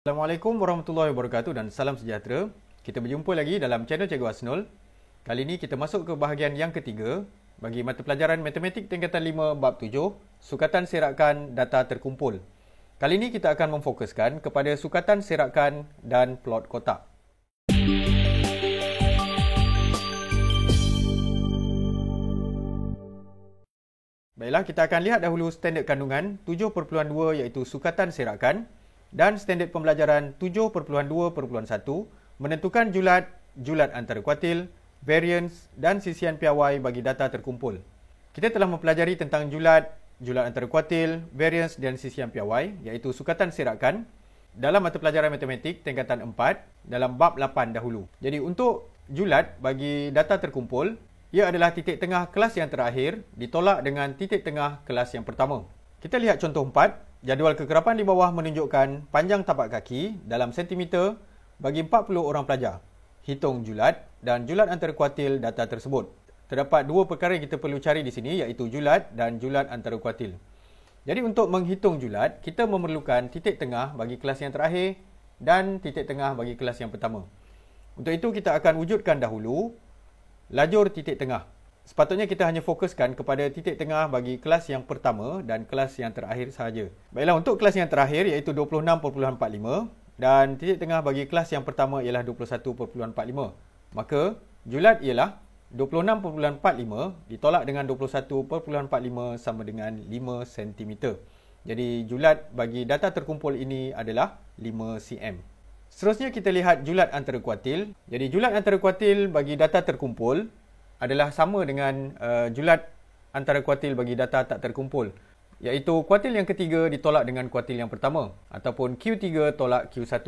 Assalamualaikum warahmatullahi wabarakatuh dan salam sejahtera. Kita berjumpa lagi dalam channel Cikgu Asnul. Kali ini kita masuk ke bahagian yang ketiga bagi mata pelajaran Matematik tingkatan 5 bab 7, sukatan serakan data terkumpul. Kali ini kita akan memfokuskan kepada sukatan serakan dan plot kotak. Baiklah, kita akan lihat dahulu standard kandungan 7.2 iaitu sukatan serakan dan standard pembelajaran 7.2.1 menentukan julat antara kuartil, variance dan sisian piawai bagi data terkumpul. Kita telah mempelajari tentang julat antara kuartil, variance dan sisian piawai iaitu sukatan serakan dalam mata pelajaran matematik tingkatan 4 dalam bab 8 dahulu. Jadi untuk julat bagi data terkumpul, ia adalah titik tengah kelas yang terakhir ditolak dengan titik tengah kelas yang pertama. Kita lihat contoh 4. Jadual kekerapan di bawah menunjukkan panjang tapak kaki dalam sentimeter bagi 40 orang pelajar. Hitung julat dan julat antara kuartil data tersebut. Terdapat dua perkara yang kita perlu cari di sini iaitu julat dan julat antara kuartil. Jadi untuk menghitung julat, kita memerlukan titik tengah bagi kelas yang terakhir dan titik tengah bagi kelas yang pertama. Untuk itu kita akan wujudkan dahulu lajur titik tengah. Sepatutnya kita hanya fokuskan kepada titik tengah bagi kelas yang pertama dan kelas yang terakhir sahaja. Baiklah, untuk kelas yang terakhir iaitu 26.45 dan titik tengah bagi kelas yang pertama ialah 21.45. Maka julat ialah 26.45 ditolak dengan 21.45 sama dengan 5 cm. Jadi julat bagi data terkumpul ini adalah 5 cm. Seterusnya kita lihat julat antara kuartil. Jadi julat antara kuartil bagi data terkumpul adalah sama dengan julat antara kuartil bagi data tak terkumpul, iaitu kuartil yang ketiga ditolak dengan kuartil yang pertama ataupun Q3 tolak Q1.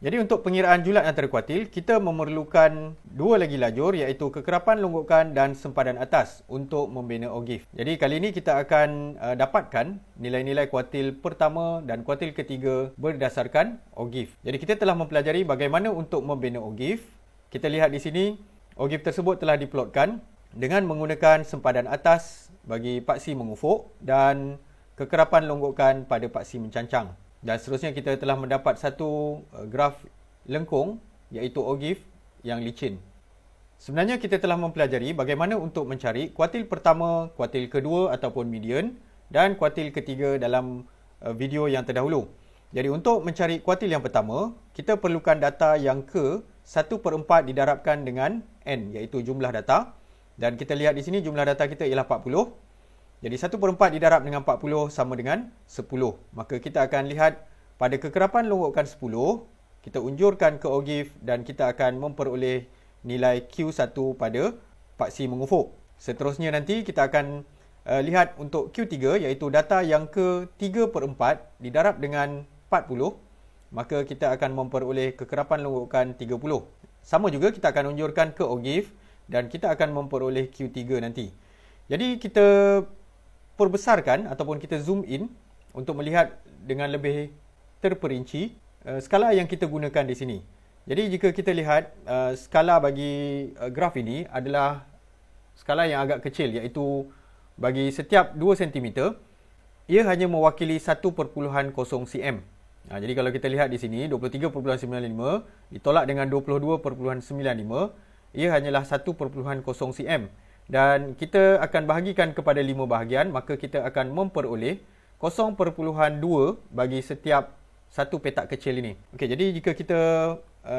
Jadi untuk pengiraan julat antara kuartil, kita memerlukan dua lagi lajur iaitu kekerapan longgokan dan sempadan atas untuk membina ogif. Jadi kali ini kita akan dapatkan nilai-nilai kuartil pertama dan kuartil ketiga berdasarkan ogif. Jadi kita telah mempelajari bagaimana untuk membina ogif. Kita lihat di sini ogif tersebut telah diplotkan dengan menggunakan sempadan atas bagi paksi mengufuk dan kekerapan longgokan pada paksi mencancang. Dan seterusnya kita telah mendapat satu graf lengkung iaitu ogif yang licin. Sebenarnya kita telah mempelajari bagaimana untuk mencari kuartil pertama, kuartil kedua ataupun median dan kuartil ketiga dalam video yang terdahulu. Jadi untuk mencari kuartil yang pertama, kita perlukan data yang ke-1/4 didarabkan dengan N iaitu jumlah data. Dan kita lihat di sini jumlah data kita ialah 40. Jadi 1/4 didarab dengan 40 sama dengan 10. Maka kita akan lihat pada kekerapan longgokan 10, kita unjurkan ke ogif dan kita akan memperoleh nilai Q1 pada paksi mengufuk. Seterusnya nanti kita akan lihat untuk Q3 iaitu data yang ke-3/4 didarab dengan 40. Maka kita akan memperoleh kekerapan longgokan 30. Sama juga kita akan unjurkan ke ogif dan kita akan memperoleh Q3 nanti. Jadi kita perbesarkan ataupun kita zoom in untuk melihat dengan lebih terperinci skala yang kita gunakan di sini. Jadi jika kita lihat skala bagi graf ini adalah skala yang agak kecil iaitu bagi setiap 2 cm ia hanya mewakili 1.0 cm. Jadi kalau kita lihat di sini 23.95 ditolak dengan 22.95, ia hanyalah 1.0 cm. Dan kita akan bahagikan kepada 5 bahagian, maka kita akan memperoleh 0.2 bagi setiap satu petak kecil ini. Okey, jadi jika kita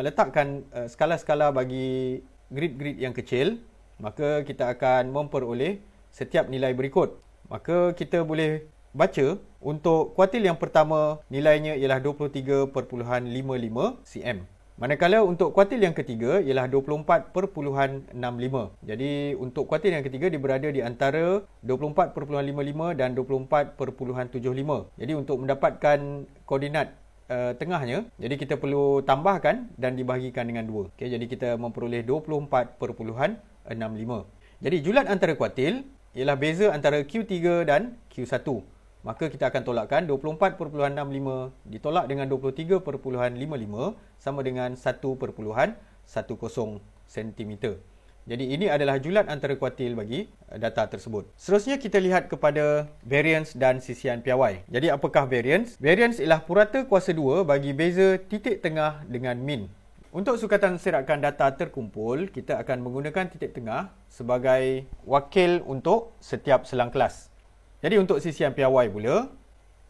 letakkan skala-skala bagi grid-grid yang kecil, maka kita akan memperoleh setiap nilai berikut. Maka kita boleh baca untuk kuartil yang pertama nilainya ialah 23.55 cm. Manakala untuk kuartil yang ketiga ialah 24.65. Jadi untuk kuartil yang ketiga dia berada di antara 24.55 dan 24.75. Jadi untuk mendapatkan koordinat tengahnya, jadi kita perlu tambahkan dan dibahagikan dengan 2. Okay, jadi kita memperoleh 24.65. Jadi julat antara kuartil ialah beza antara Q3 dan Q1. Maka kita akan tolakkan 24.65 ditolak dengan 23.55 sama dengan 1.10 cm. Jadi ini adalah julat antara kuartil bagi data tersebut. Seterusnya kita lihat kepada variance dan sisian piawai. Jadi apakah variance? Variance ialah purata kuasa 2 bagi beza titik tengah dengan min. Untuk sukatan serakan data terkumpul, kita akan menggunakan titik tengah sebagai wakil untuk setiap selang kelas. Jadi untuk sisian piawai pula,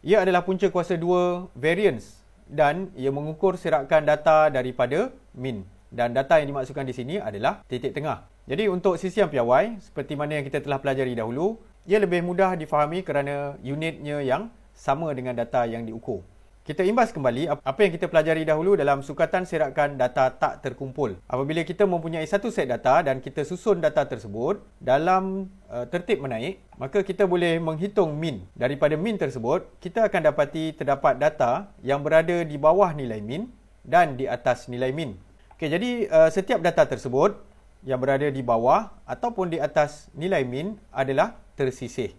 ia adalah punca kuasa 2 variance dan ia mengukur serakan data daripada min. Dan data yang dimaksudkan di sini adalah titik tengah. Jadi untuk sisian piawai, seperti mana yang kita telah pelajari dahulu, ia lebih mudah difahami kerana unitnya yang sama dengan data yang diukur. Kita imbas kembali apa yang kita pelajari dahulu dalam sukatan serakan data tak terkumpul. Apabila kita mempunyai satu set data dan kita susun data tersebut dalam tertib menaik, maka kita boleh menghitung min. Daripada min tersebut, kita akan dapati terdapat data yang berada di bawah nilai min dan di atas nilai min. Okey, jadi setiap data tersebut yang berada di bawah ataupun di atas nilai min adalah tersisih.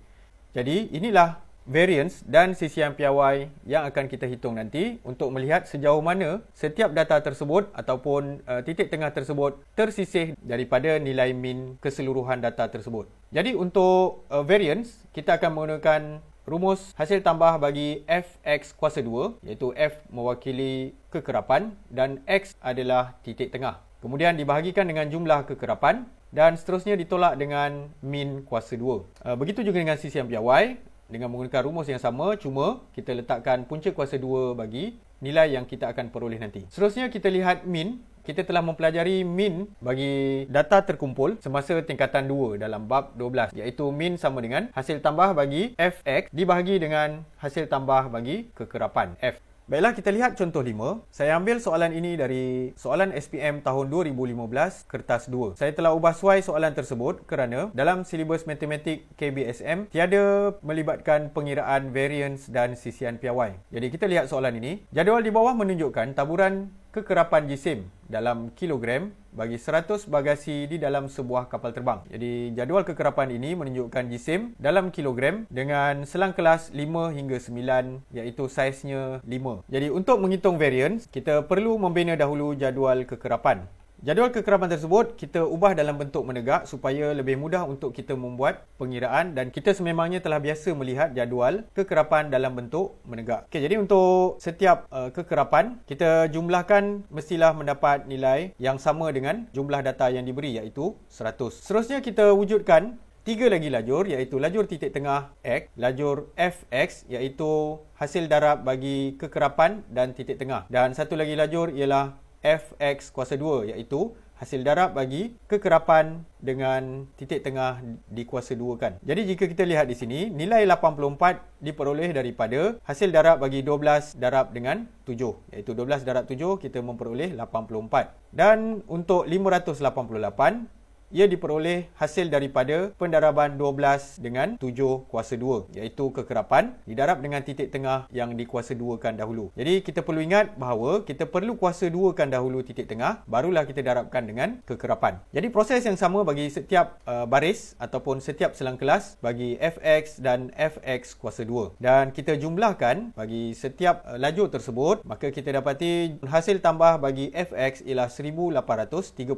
Jadi inilah variance dan sisian piawai yang akan kita hitung nanti untuk melihat sejauh mana setiap data tersebut ataupun titik tengah tersebut tersisih daripada nilai min keseluruhan data tersebut. Jadi untuk variance, kita akan menggunakan rumus hasil tambah bagi fx kuasa 2, iaitu f mewakili kekerapan dan x adalah titik tengah. Kemudian dibahagikan dengan jumlah kekerapan dan seterusnya ditolak dengan min kuasa 2. Begitu juga dengan sisian piawai. Dengan menggunakan rumus yang sama, cuma kita letakkan punca kuasa 2 bagi nilai yang kita akan peroleh nanti. Seterusnya kita lihat min. Kita telah mempelajari min bagi data terkumpul semasa tingkatan 2 dalam bab 12, iaitu min sama dengan hasil tambah bagi fx dibahagi dengan hasil tambah bagi kekerapan f. Baiklah, kita lihat contoh 5. Saya ambil soalan ini dari soalan SPM tahun 2015, kertas 2. Saya telah ubah suai soalan tersebut kerana dalam silibus matematik KBSM tiada melibatkan pengiraan variance dan sisian piawai. Jadi kita lihat soalan ini. Jadual di bawah menunjukkan taburan kekerapan jisim dalam kilogram bagi 100 bagasi di dalam sebuah kapal terbang. Jadi jadual kekerapan ini menunjukkan jisim dalam kilogram dengan selang kelas 5 hingga 9, iaitu saiznya 5. Jadi untuk menghitung variance, kita perlu membina dahulu jadual kekerapan. Jadual kekerapan tersebut kita ubah dalam bentuk menegak supaya lebih mudah untuk kita membuat pengiraan dan kita sememangnya telah biasa melihat jadual kekerapan dalam bentuk menegak. Okey, jadi untuk setiap kekerapan kita jumlahkan mestilah mendapat nilai yang sama dengan jumlah data yang diberi, iaitu 100. Seterusnya kita wujudkan 3 lagi lajur, iaitu lajur titik tengah X, lajur fx iaitu hasil darab bagi kekerapan dan titik tengah, dan satu lagi lajur ialah fx kuasa 2 iaitu hasil darab bagi kekerapan dengan titik tengah dikuasa 2kan. Jadi jika kita lihat di sini, nilai 84 diperoleh daripada hasil darab bagi 12 darab dengan 7, iaitu 12 darab 7 kita memperoleh 84. Dan untuk 588, ia diperoleh hasil daripada pendaraban 12 dengan 7 kuasa 2, iaitu kekerapan didarab dengan titik tengah yang dikuasa 2kan dahulu. Jadi kita perlu ingat bahawa kita perlu kuasa 2kan dahulu titik tengah, barulah kita darabkan dengan kekerapan. Jadi proses yang sama bagi setiap baris ataupun setiap selang kelas bagi fx dan fx kuasa 2. Dan kita jumlahkan bagi setiap lajur tersebut, maka kita dapati hasil tambah bagi fx ialah 1835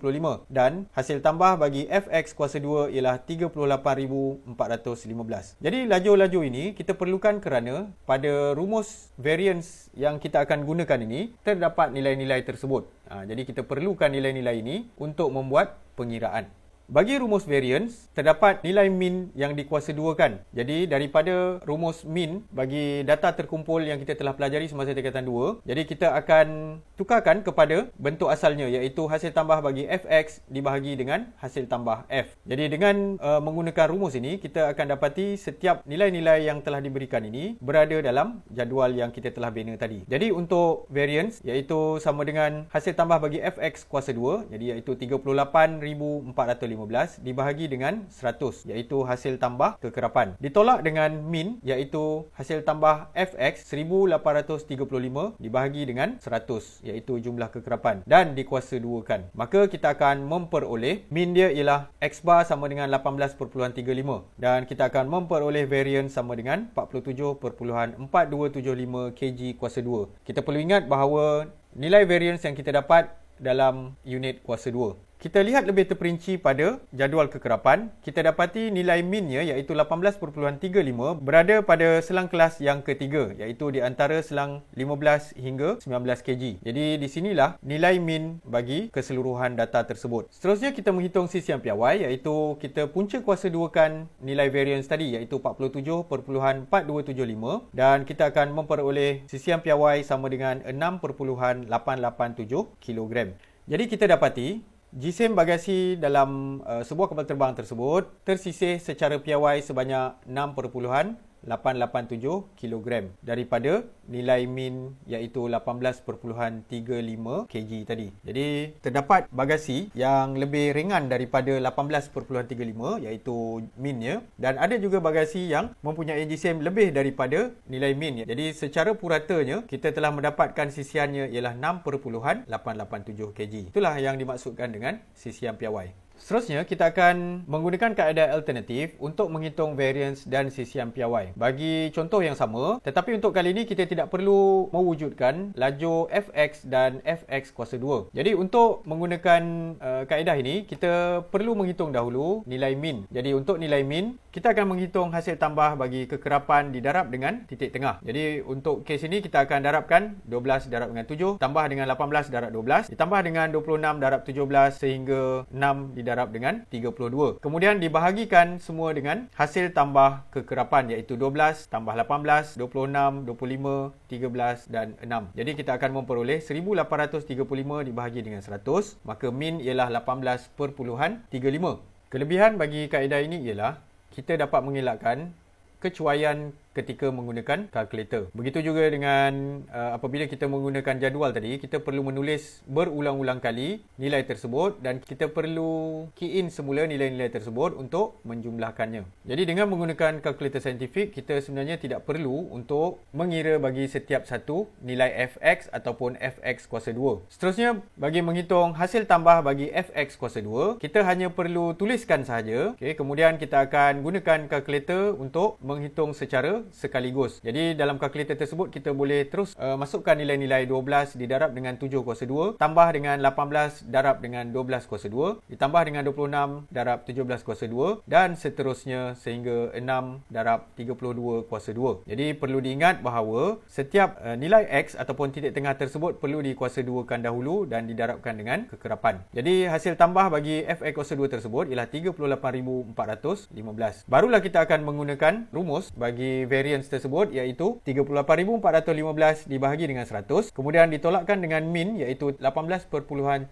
dan hasil tambah bagi fx kuasa 2 ialah 38,415. Jadi lajur-lajur ini kita perlukan kerana pada rumus variance yang kita akan gunakan ini terdapat nilai-nilai tersebut. Jadi kita perlukan nilai-nilai ini untuk membuat pengiraan. Bagi rumus variance, terdapat nilai min yang dikuasa 2kan. Jadi daripada rumus min bagi data terkumpul yang kita telah pelajari semasa tingkatan 2, jadi kita akan tukarkan kepada bentuk asalnya, iaitu hasil tambah bagi fx dibahagi dengan hasil tambah f. Jadi dengan menggunakan rumus ini, kita akan dapati setiap nilai-nilai yang telah diberikan ini berada dalam jadual yang kita telah bina tadi. Jadi untuk variance, iaitu sama dengan hasil tambah bagi fx kuasa 2, jadi iaitu 38,415 dibahagi dengan 100, iaitu hasil tambah kekerapan, ditolak dengan min, iaitu hasil tambah fx 1835 dibahagi dengan 100, iaitu jumlah kekerapan, dan dikuasa 2kan. Maka kita akan memperoleh min dia ialah x bar sama dengan 18.35 dan kita akan memperoleh variance sama dengan 47.4275 kg kuasa 2. Kita perlu ingat bahawa nilai variance yang kita dapat dalam unit kuasa 2. Kita lihat lebih terperinci pada jadual kekerapan. Kita dapati nilai minnya iaitu 18.35 berada pada selang kelas yang ketiga, iaitu di antara selang 15 hingga 19 kg. Jadi di sinilah nilai min bagi keseluruhan data tersebut. Seterusnya kita menghitung sisian piawai, iaitu kita punca kuasa duakan nilai variance tadi, iaitu 47.4275, dan kita akan memperoleh sisian piawai sama dengan 6.887 kg. Jadi kita dapati jisim bagasi dalam sebuah kapal terbang tersebut tersisih secara piawai sebanyak 6.887 kg daripada nilai min iaitu 18.35 kg tadi. Jadi terdapat bagasi yang lebih ringan daripada 18.35 iaitu minnya, dan ada juga bagasi yang mempunyai jisim lebih daripada nilai min. Jadi secara puratanya kita telah mendapatkan sisiannya ialah 6.887 kg. Itulah yang dimaksudkan dengan sisian piawai. Seterusnya, kita akan menggunakan kaedah alternatif untuk menghitung variance dan sisian piawai. Bagi contoh yang sama, tetapi untuk kali ini kita tidak perlu mewujudkan lajur fx dan fx kuasa 2. Jadi untuk menggunakan kaedah ini, kita perlu menghitung dahulu nilai min. Jadi untuk nilai min, kita akan menghitung hasil tambah bagi kekerapan didarab dengan titik tengah. Jadi untuk kes ini kita akan darabkan 12 darab dengan 7, tambah dengan 18 darab 12, ditambah dengan 26 darab 17 sehingga 6 didarab dengan 32. Kemudian dibahagikan semua dengan hasil tambah kekerapan iaitu 12 tambah 18, 26, 25, 13 dan 6. Jadi kita akan memperoleh 1835 dibahagi dengan 100, maka min ialah 18.35. Kelebihan bagi kaedah ini ialah kita dapat mengelakkan kecuaian ketika menggunakan kalkulator. Begitu juga dengan apabila kita menggunakan jadual tadi, kita perlu menulis berulang-ulang kali nilai tersebut dan kita perlu key in semula nilai-nilai tersebut untuk menjumlahkannya. Jadi dengan menggunakan kalkulator saintifik, kita sebenarnya tidak perlu untuk mengira bagi setiap satu nilai fx ataupun fx kuasa 2. Seterusnya, bagi menghitung hasil tambah bagi fx kuasa 2, kita hanya perlu tuliskan sahaja. Kemudian kita akan gunakan kalkulator untuk menghitung secara sekaligus. Jadi dalam kalkulator tersebut kita boleh terus masukkan nilai-nilai 12 didarab dengan 7 kuasa 2, tambah dengan 18 darab dengan 12 kuasa 2, ditambah dengan 26 darab 17 kuasa 2 dan seterusnya sehingga 6 darab 32 kuasa 2. Jadi perlu diingat bahawa setiap nilai X ataupun titik tengah tersebut perlu dikuasa 2kan dahulu dan didarabkan dengan kekerapan. Jadi hasil tambah bagi fx kuasa 2 tersebut ialah 38,415. Barulah kita akan menggunakan rumus bagi variance tersebut iaitu 38,415 dibahagi dengan 100, kemudian ditolakkan dengan min iaitu 18.35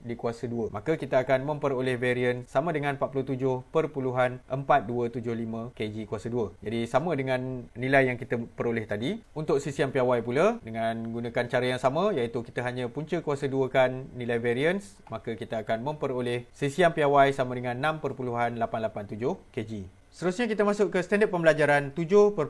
dikuasa 2. Maka kita akan memperoleh variance sama dengan 47.4275 kg kuasa 2. Jadi sama dengan nilai yang kita peroleh tadi. Untuk sisian piawai pula dengan gunakan cara yang sama iaitu kita hanya punca kuasa 2 kan nilai variance, maka kita akan memperoleh sisian piawai sama dengan 6.887 kg. Seterusnya kita masuk ke standard pembelajaran 7.2.2,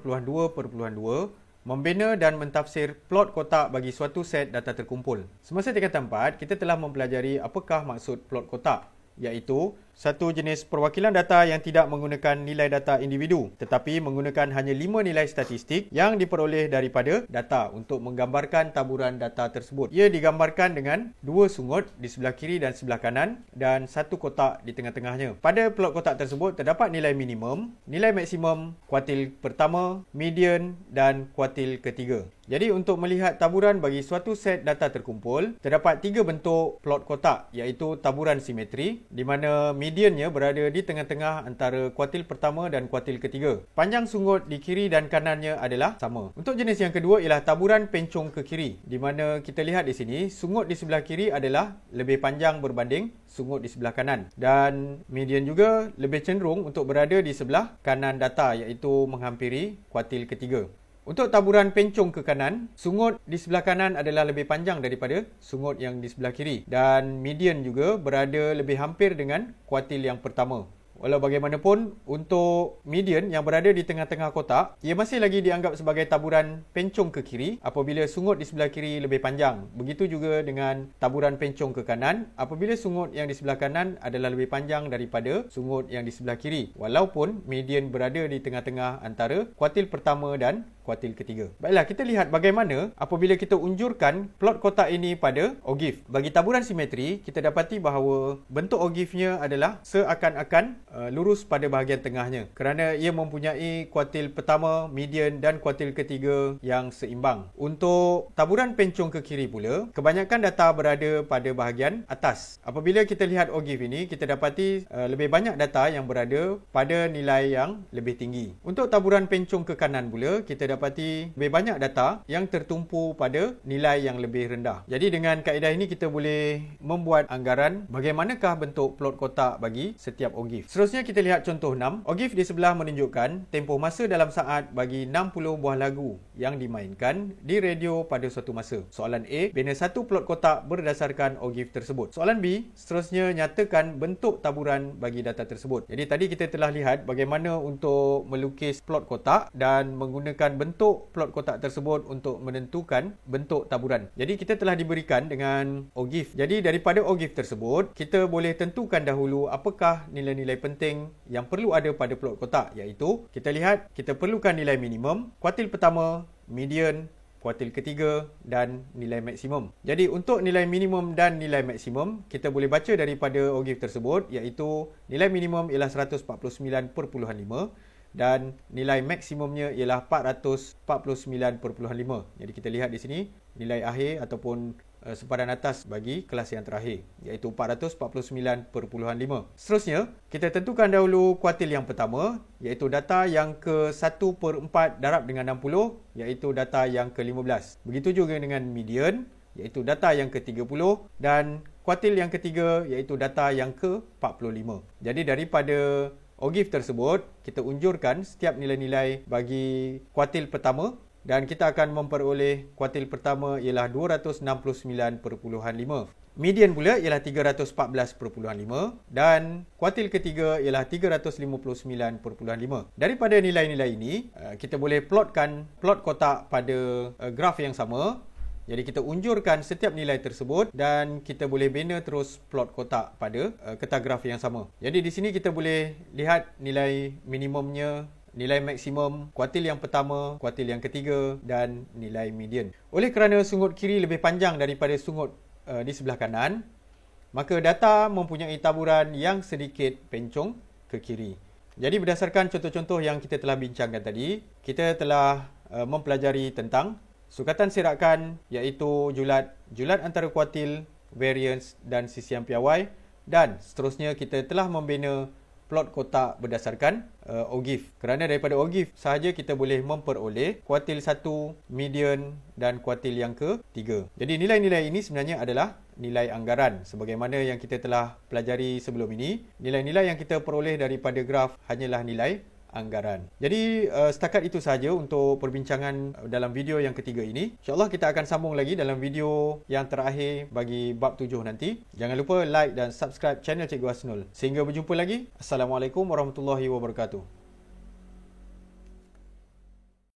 membina dan mentafsir plot kotak bagi suatu set data terkumpul. Semasa tingkatan 4, kita telah mempelajari apakah maksud plot kotak, iaitu satu jenis perwakilan data yang tidak menggunakan nilai data individu tetapi menggunakan hanya 5 nilai statistik yang diperoleh daripada data untuk menggambarkan taburan data tersebut. Ia digambarkan dengan dua sungut di sebelah kiri dan sebelah kanan dan satu kotak di tengah-tengahnya. Pada plot kotak tersebut terdapat nilai minimum, nilai maksimum, kuartil pertama, median dan kuartil ketiga. Jadi untuk melihat taburan bagi suatu set data terkumpul, terdapat 3 bentuk plot kotak iaitu taburan simetri di mana mediannya berada di tengah-tengah antara kuartil pertama dan kuartil ketiga. Panjang sungut di kiri dan kanannya adalah sama. Untuk jenis yang kedua ialah taburan pencung ke kiri di mana kita lihat di sini sungut di sebelah kiri adalah lebih panjang berbanding sungut di sebelah kanan dan median juga lebih cenderung untuk berada di sebelah kanan data iaitu menghampiri kuartil ketiga. Untuk taburan pencung ke kanan, sungut di sebelah kanan adalah lebih panjang daripada sungut yang di sebelah kiri dan median juga berada lebih hampir dengan kuartil yang pertama. Walau bagaimanapun, untuk median yang berada di tengah-tengah kotak, ia masih lagi dianggap sebagai taburan pencong ke kiri apabila sungut di sebelah kiri lebih panjang. Begitu juga dengan taburan pencong ke kanan apabila sungut yang di sebelah kanan adalah lebih panjang daripada sungut yang di sebelah kiri. Walaupun median berada di tengah-tengah antara kuartil pertama dan kuartil ketiga. Baiklah, kita lihat bagaimana apabila kita unjurkan plot kotak ini pada ogive. Bagi taburan simetri, kita dapati bahawa bentuk ogivenya adalah seakan-akan lurus pada bahagian tengahnya kerana ia mempunyai kuartil pertama, median dan kuartil ketiga yang seimbang. Untuk taburan pencong ke kiri pula, kebanyakan data berada pada bahagian atas. Apabila kita lihat ogive ini, kita dapati lebih banyak data yang berada pada nilai yang lebih tinggi. Untuk taburan pencong ke kanan pula, kita dapati lebih banyak data yang tertumpu pada nilai yang lebih rendah. Jadi dengan kaedah ini kita boleh membuat anggaran bagaimanakah bentuk plot kotak bagi setiap ogive. Seterusnya kita lihat contoh 6. Ogive di sebelah menunjukkan tempoh masa dalam saat bagi 60 buah lagu yang dimainkan di radio pada suatu masa. Soalan A, bina satu plot kotak berdasarkan ogive tersebut. Soalan B, seterusnya nyatakan bentuk taburan bagi data tersebut. Jadi tadi kita telah lihat bagaimana untuk melukis plot kotak dan menggunakan bentuk plot kotak tersebut untuk menentukan bentuk taburan. Jadi kita telah diberikan dengan ogive. Jadi daripada ogive tersebut, kita boleh tentukan dahulu apakah nilai-nilai penting yang perlu ada pada plot kotak, iaitu kita lihat kita perlukan nilai minimum, kuartil pertama, median, kuartil ketiga dan nilai maksimum. Jadi untuk nilai minimum dan nilai maksimum, kita boleh baca daripada ogive tersebut, iaitu nilai minimum ialah 149.5 dan nilai maksimumnya ialah 449.5. Jadi kita lihat di sini nilai akhir ataupun sepadan atas bagi kelas yang terakhir, iaitu 449.5. Seterusnya, kita tentukan dahulu kuartil yang pertama, iaitu data yang ke-1/4 darab dengan 60, iaitu data yang ke-15. Begitu juga dengan median, iaitu data yang ke-30 dan kuartil yang ketiga, iaitu data yang ke-45. Jadi daripada ogive tersebut, kita unjurkan setiap nilai-nilai bagi kuartil pertama dan kita akan memperoleh kuartil pertama ialah 269.5. Median pula ialah 314.5 dan kuartil ketiga ialah 359.5. Daripada nilai-nilai ini, kita boleh plotkan plot kotak pada graf yang sama. Jadi kita unjurkan setiap nilai tersebut dan kita boleh bina terus plot kotak pada kertas graf yang sama. Jadi di sini kita boleh lihat nilai minimumnya, nilai maksimum, kuartil yang pertama, kuartil yang ketiga dan nilai median. Oleh kerana sungut kiri lebih panjang daripada sungut di sebelah kanan, maka data mempunyai taburan yang sedikit pencong ke kiri. Jadi berdasarkan contoh-contoh yang kita telah bincangkan tadi, kita telah mempelajari tentang sukatan serakan, iaitu julat antara kuartil, variance dan sisian piawai, dan seterusnya kita telah membina plot kotak berdasarkan ogive. Kerana daripada ogive sahaja kita boleh memperoleh kuartil 1, median dan kuartil yang ke-3. Jadi nilai-nilai ini sebenarnya adalah nilai anggaran. Sebagaimana yang kita telah pelajari sebelum ini, nilai-nilai yang kita peroleh daripada graf hanyalah nilai anggaran. Jadi setakat itu sahaja untuk perbincangan dalam video yang ketiga ini. InsyaAllah kita akan sambung lagi dalam video yang terakhir bagi bab 7 nanti. Jangan lupa like dan subscribe channel Cikgu Hasnul. Sehingga berjumpa lagi. Assalamualaikum warahmatullahi wabarakatuh.